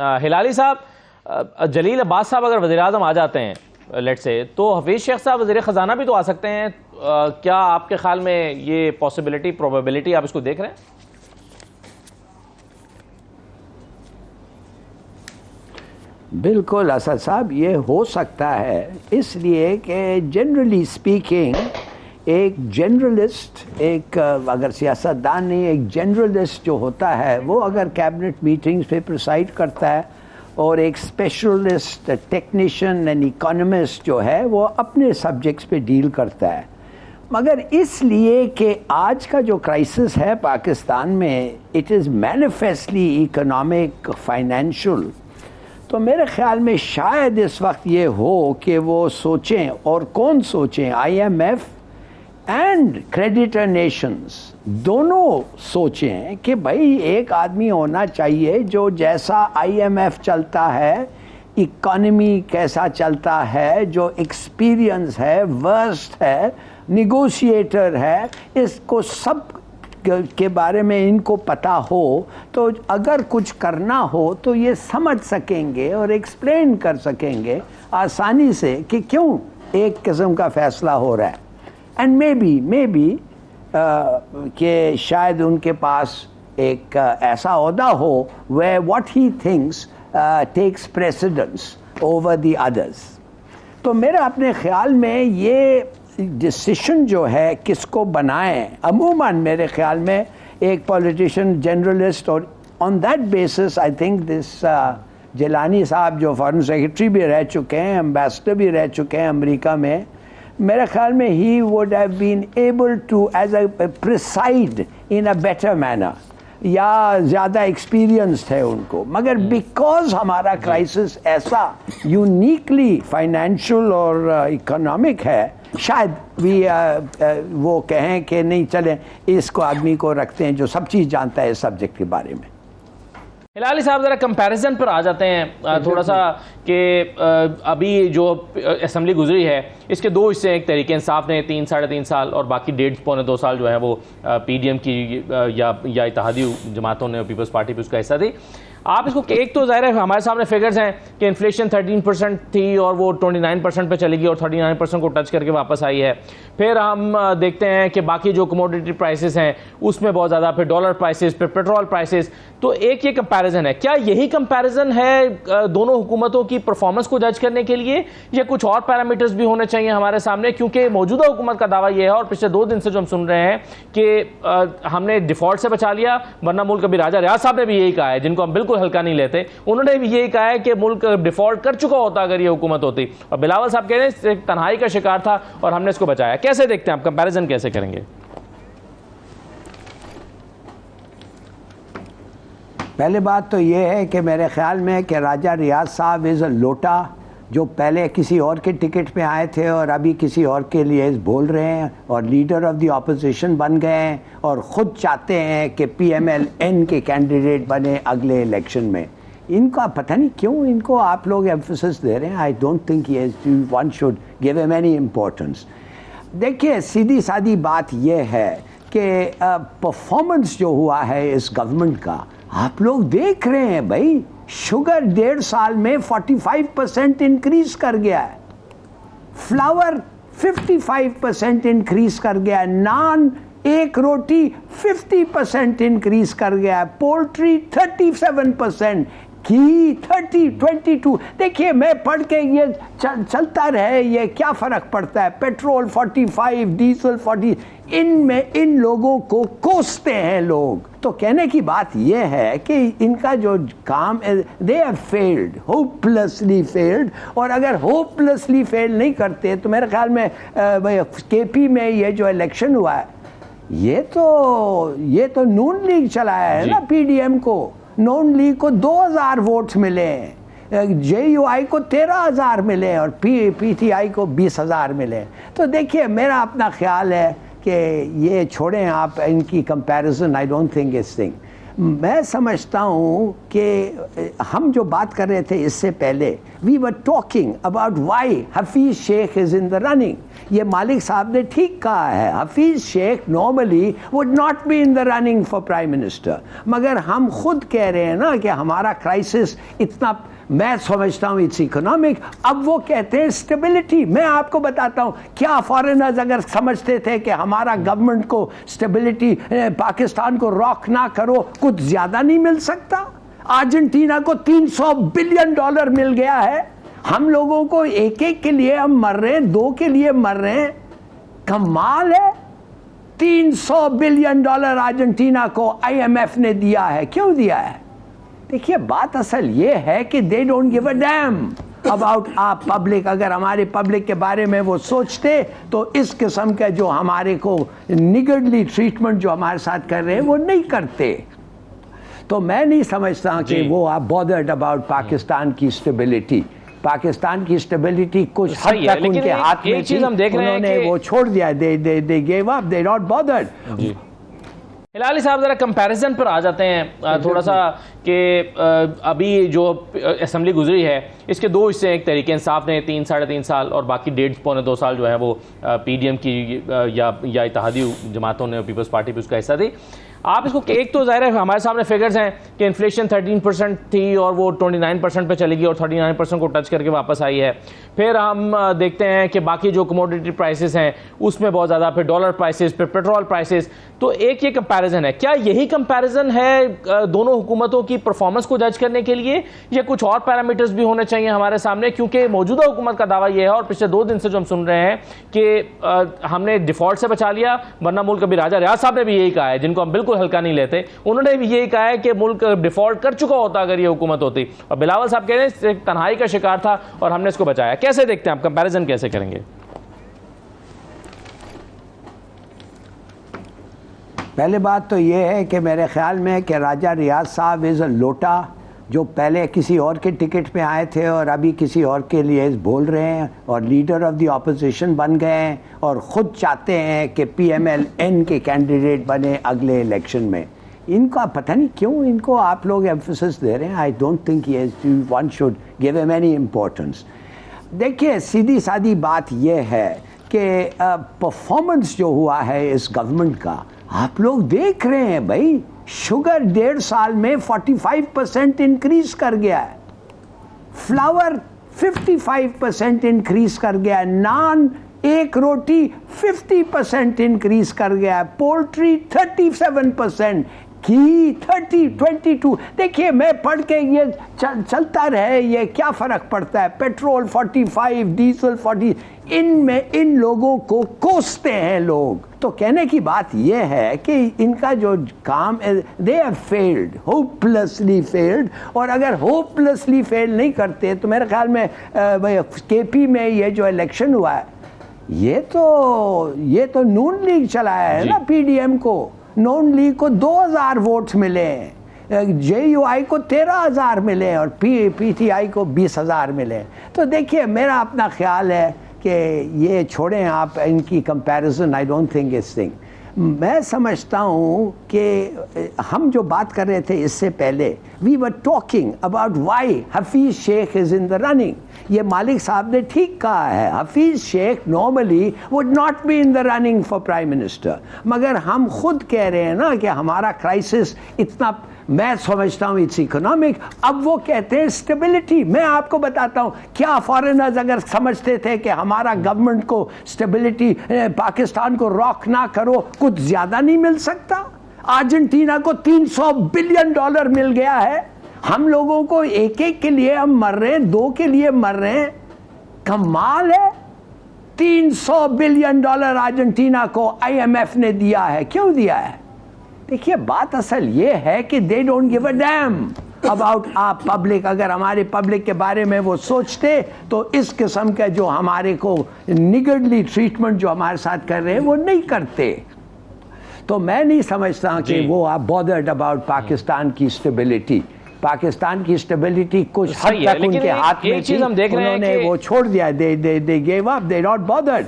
ہلالی صاحب، جلیل عباس صاحب اگر وزیراعظم آ جاتے ہیں لیٹ سے، تو حفیظ شیخ صاحب وزیر خزانہ بھی تو آ سکتے ہیں. کیا آپ کے خیال میں یہ پاسبلٹی، پروبیبلٹی آپ اس کو دیکھ رہے ہیں؟ بالکل اسد صاحب، یہ ہو سکتا ہے، اس لیے کہ جنرلی اسپیکنگ ایک جنرلسٹ، ایک اگر سیاستدان نہیں، ایک جنرلسٹ جو ہوتا ہے وہ اگر کیبنٹ میٹنگز پہ پریسائڈ کرتا ہے، اور ایک اسپیشلسٹ ٹیکنیشین اینڈ اکانومسٹ جو ہے وہ اپنے سبجیکٹس پہ ڈیل کرتا ہے. مگر اس لیے کہ آج کا جو کرائسس ہے پاکستان میں، اٹ از مینیفیسٹلی اکنامک، فائنینشل، تو میرے خیال میں شاید اس وقت یہ ہو کہ وہ سوچیں، اور کون سوچیں، I M F and creditor nations دونوں سوچیں کہ بھائی ایک آدمی ہونا چاہیے جو جیسا آئی ایم ایف چلتا ہے، اکانومی کیسا چلتا ہے، جو ایکسپیرینس ہے، ورسٹ ہے، نیگوشیٹر ہے، اس کو سب کے بارے میں ان کو پتہ ہو، تو اگر کچھ کرنا ہو تو یہ سمجھ سکیں گے اور ایکسپلین کر سکیں گے آسانی سے کہ کیوں ایک قسم کا فیصلہ ہو رہا ہے. اینڈ مے بی کہ شاید ان کے پاس ایک ایسا عہدہ ہو where what he thinks takes precedence over the others. تو میرا اپنے خیال میں یہ ڈسیشن جو ہے کس کو بنائیں، عموماً میرے خیال میں ایک پولیٹیشین، جنرلسٹ، اور on that basis I think this Jilani صاحب جو فارن سیکرٹری بھی رہ چکے ہیں، امبیسڈر بھی رہ چکے ہیں امریکہ میں، میرے خیال میں ہی would have been able to as a preside in a better manner, یا زیادہ ایکسپیرینسڈ ہے ان کو. مگر بیکاز ہمارا کرائسس ایسا یونیکلی فائنینشیل اور اکنامک ہے، شاید وہ کہیں کہ نہیں چلیں اس کو آدمی کو رکھتے ہیں جو سب چیز جانتا ہے اس سبجیکٹ کے بارے میں. ہلالی صاحب ذرا کمپیریزن پر آ جاتے ہیں تھوڑا سا، کہ ابھی جو اسمبلی گزری ہے اس کے دو حصے ہیں. ایک تحریک انصاف نے 3-3.5 سال، اور باقی 1.5-2 سال جو ہے وہ پی ڈی ایم کی یا اتحادی جماعتوں نے، پیپلز پارٹی پہ اس کا حصہ دی. آپ اس کو، ایک تو ظاہر ہے ہمارے سامنے فگرز ہیں کہ انفلیشن 13% تھی اور وہ 29% پہ چلی گئی اور 39% کو ٹچ کر کے واپس آئی ہے. پھر ہم دیکھتے ہیں کہ باقی جو کموڈیٹی پرائسز ہیں اس میں بہت زیادہ، پھر ڈالر پرائسز، پھر پیٹرول پرائسز. تو ایک یہ کمپیریزن ہے، کیا یہی کمپیریزن ہے دونوں حکومتوں کی پرفارمنس کو جج کرنے کے لیے، یا کچھ اور پیرامیٹرز بھی ہونے چاہیے ہمارے سامنے؟ کیونکہ موجودہ حکومت کا دعویٰ یہ ہے، اور پچھلے 2 دن سے جو ہم سن رہے ہیں، کہ ہم نے ڈیفالٹ سے بچا لیا، ورنہ ملک ابھی راجہ ریاض صاحب نے بھی یہی کہا ہے، جن کو ہم بالکل ہلکا نہیں لیتے، انہوں نے بھی یہی کہا ہے کہ ملک ڈیفالٹ کر چکا ہوتا اگر یہ حکومت ہوتی. اور بلاول صاحب کہہ رہے ہیں ایک تنہائی کا شکار تھا اور ہم نے اس کو بچایا. کیسے دیکھتے ہیں آپ، کمپیریزن کیسے کریں گے؟ پہلے بات تو یہ ہے کہ میرے خیال میں کہ راجہ ریاض صاحب از اے لوٹا، جو پہلے کسی اور کے ٹکٹ پہ آئے تھے اور ابھی کسی اور کے لیے بول رہے ہیں، اور لیڈر آف دی اپوزیشن بن گئے ہیں، اور خود چاہتے ہیں کہ پی ایم ایل این کے کینڈیڈیٹ بنے اگلے الیکشن میں. ان کا پتہ نہیں کیوں ان کو آپ لوگ ایمفیسس دے رہے ہیں. I don't think one should give em any importance. دیکھیے، سیدھی سادی بات یہ ہے کہ پرفارمنس جو ہوا ہے اس گورنمنٹ کا، آپ لوگ دیکھ رہے ہیں بھائی، شوگر 1.5 سال میں 45% انکریز کر گیا ہے، فلاور 55% انکریز کر گیا ہے، نان ایک روٹی 50% انکریز کر گیا ہے، پولٹری 37%، گھی 22. دیکھیے میں پڑھ کے یہ چلتا رہے، یہ کیا فرق پڑتا ہے، پیٹرول 45، ڈیزل 40، ان لوگوں کو کوستے ہیں لوگ. تو کہنے کی بات یہ ہے کہ ان کا جو کام، دے آر فیلڈ، ہوپلیسلی فیلڈ. اور اگر ہوپلیسلی فیل نہیں کرتے تو میرے خیال میں کے پی میں یہ جو الیکشن ہوا ہے، یہ تو نون لیگ چلایا ہے نا پی ڈی ایم کو. نون لیگ کو 2000 ووٹس ملے ہیں، جے یو آئی کو 13000 ملے ہیں، اور پی ٹی آئی کو 20000 ملے. تو دیکھیے میرا اپنا خیال ہے کہ یہ چھوڑیں آپ ان کی کمپیریزن، آئی ڈونٹ تھنک اس تھنگ. میں سمجھتا ہوں کہ ہم جو بات کر رہے تھے اس سے پہلے we were talking about why Hafeez Shaikh is in the running. یہ مالک صاحب نے ٹھیک کہا ہے, Hafeez Shaikh normally would not be in the running for prime minister, مگر ہم خود کہہ رہے ہیں نا کہ ہمارا کرائسس اتنا, میں سمجھتا ہوں اٹس اکنامک. اب وہ کہتے ہیں اسٹیبلٹی. میں آپ کو بتاتا ہوں کیا فارنرز اگر سمجھتے تھے کہ ہمارا گورنمنٹ کو اسٹیبلٹی, پاکستان کو راک نہ کرو, کچھ زیادہ نہیں مل سکتا؟ ارجنٹینا کو $300 بلین مل گیا ہے, ہم لوگوں کو ایک ایک کے لیے ہم مر رہے ہیں, 2 کے لیے مر رہے ہیں. کمال ہے. $300 بلین ارجنٹینا کو IMF نے دیا ہے. کیوں دیا ہے؟ دیکھیے بات اصل یہ ہے کہ they don't give a damn about our public. اگر ہمارے پبلک کے بارے میں وہ سوچتے تو اس قسم کا جو ہمارے کو نگرڈلی ٹریٹمنٹ جو ہمارے ساتھ کر رہے ہیں وہ نہیں کرتے. تو میں نہیں سمجھتا کہ وہ آپ bothered about پاکستان کی اسٹیبلٹی. پاکستان کی اسٹیبلٹی کچھ حد تک ان کے ہاتھ میں تھی, انہوں نے وہ چھوڑ دیا. they gave up, they not bothered. Hilali صاحب ذرا کمپیریزن پر آ جاتے ہیں تھوڑا سا کہ ابھی جو اسمبلی گزری ہے اس کے 2 حصے, ایک تحریک انصاف نے 3 ساڑھے 3 سال اور باقی 1.5 2 سال جو ہے وہ PDM کی یا اتحادی جماعتوں نے, پیپلز پارٹی بھی اس کا حصہ تھی. آپ اس کو ایک تو ظاہر ہے ہمارے سامنے فگرز ہیں کہ انفلیشن 13% تھی اور وہ 29% پہ چلی گئی اور 39% کو ٹچ کر کے واپس آئی ہے. پھر ہم دیکھتے ہیں کہ باقی جو کموڈیٹی پرائسز ہیں اس میں بہت زیادہ, پھر ڈالر پرائسز, پھر پیٹرول پرائسز. تو ایک یہ کمپیریزن ہے. کیا یہی کمپیریزن ہے دونوں حکومتوں کی پرفارمنس کو جج کرنے کے لیے, یا کچھ اور پیرامیٹرز بھی ہونے چاہیے ہمارے سامنے؟ کیونکہ موجودہ حکومت کا دعویٰ یہ ہے, اور پچھلے 2 دن سے جو ہم سن رہے ہیں کہ ہم نے ڈیفالٹ سے بچا لیا, ورنہ ملک ابھی راجہ ریاض صاحب نے بھی یہی کہا ہے, جن کو ہم بالکل ہلکا نہیں لیتے, انہوں نے بھی یہی کہا ہے کہ ملک ڈیفالٹ کر چکا ہوتا اگر یہ حکومت ہوتی. اور بلاول صاحب کہہ رہے ہیں ایک تنہائی کا شکار تھا اور ہم نے اس کو بچایا. کیسے دیکھتے ہیں آپ, کمپیریزن کیسے کریں گے؟ پہلے بات تو یہ ہے کہ میرے خیال میں کہ راجہ ریاض صاحب از اے لوٹا, جو پہلے کسی اور کے ٹکٹ پہ آئے تھے اور ابھی کسی اور کے لیے بول رہے ہیں اور لیڈر آف دی اپوزیشن بن گئے ہیں اور خود چاہتے ہیں کہ PMLN کے کینڈیڈیٹ بنے اگلے الیکشن میں. ان کا پتہ نہیں کیوں ان کو آپ لوگ ایمفیسس دے رہے ہیں. I don't think one should give em any importance. دیکھیے سیدھی سادی بات یہ ہے کہ پرفارمنس جو ہوا ہے اس گورنمنٹ کا آپ لوگ دیکھ رہے ہیں بھائی. شوگر 1.5 سال میں 45% انکریز کر گیا ہے, فلاور 55% انکریز کر گیا ہے, نان ایک روٹی 50% انکریز کر گیا ہے, پولٹری 37%, گھی 22. دیکھیے میں پڑھ کے یہ چلتا رہے, یہ کیا فرق پڑتا ہے, پیٹرول 45, ڈیزل 40, ان لوگوں کو کوستے ہیں لوگ. تو کہنے کی بات یہ ہے کہ ان کا جو کام دے ہیو فیلڈ, ہوپلیسلی فیلڈ. اور اگر ہوپلیسلی فیل نہیں کرتے تو میرے خیال میں KP میں یہ جو الیکشن ہوا ہے یہ تو نون لیگ چلایا ہے نا PDM کو. نون لیگ کو 2000 ووٹس ملے ہیں, JUI کو 13,000 ملے اور PTI کو 20,000 ملے. تو دیکھیے میرا اپنا خیال ہے کہ یہ چھوڑیں آپ ان کی کمپیریزن. آئی ڈونٹ تھنک اس تھنگ. میں سمجھتا ہوں کہ ہم جو بات کر رہے تھے اس سے پہلے we were talking about why Hafeez Shaikh is in the running. یہ مالک صاحب نے ٹھیک کہا ہے, Hafeez Shaikh normally would not be in the running for prime minister, مگر ہم خود کہہ رہے ہیں نا کہ ہمارا کرائسس اتنا, میں سمجھتا ہوں اٹس اکنامک. اب وہ کہتے ہیں اسٹیبلٹی. میں آپ کو بتاتا ہوں کیا فارنرز اگر سمجھتے تھے کہ ہمارا گورنمنٹ کو اسٹیبلٹی, پاکستان کو راک نہ کرو, کچھ زیادہ نہیں مل سکتا؟ ارجنٹینا کو $300 بلین مل گیا ہے, ہم لوگوں کو ایک ایک کے لیے ہم مر رہے ہیں, 2 کے لیے مر رہے ہیں. کمال ہے. $300 بلین ارجنٹینا کو IMF نے دیا ہے. کیوں دیا ہے؟ دیکھیے بات اصل یہ ہے کہ they don't give a damn about our public. اگر ہمارے پبلک کے بارے میں وہ سوچتے تو اس قسم کا جو ہمارے کو نگرڈلی ٹریٹمنٹ جو ہمارے ساتھ کر رہے ہیں وہ نہیں کرتے. تو میں نہیں سمجھتا کہ وہ آپ bothered about پاکستان کی اسٹیبلٹی. پاکستان کی اسٹیبلٹی کچھ حد تک ان کے ہاتھ میں تھی, انہوں نے وہ چھوڑ دیا. they gave up, they not bothered.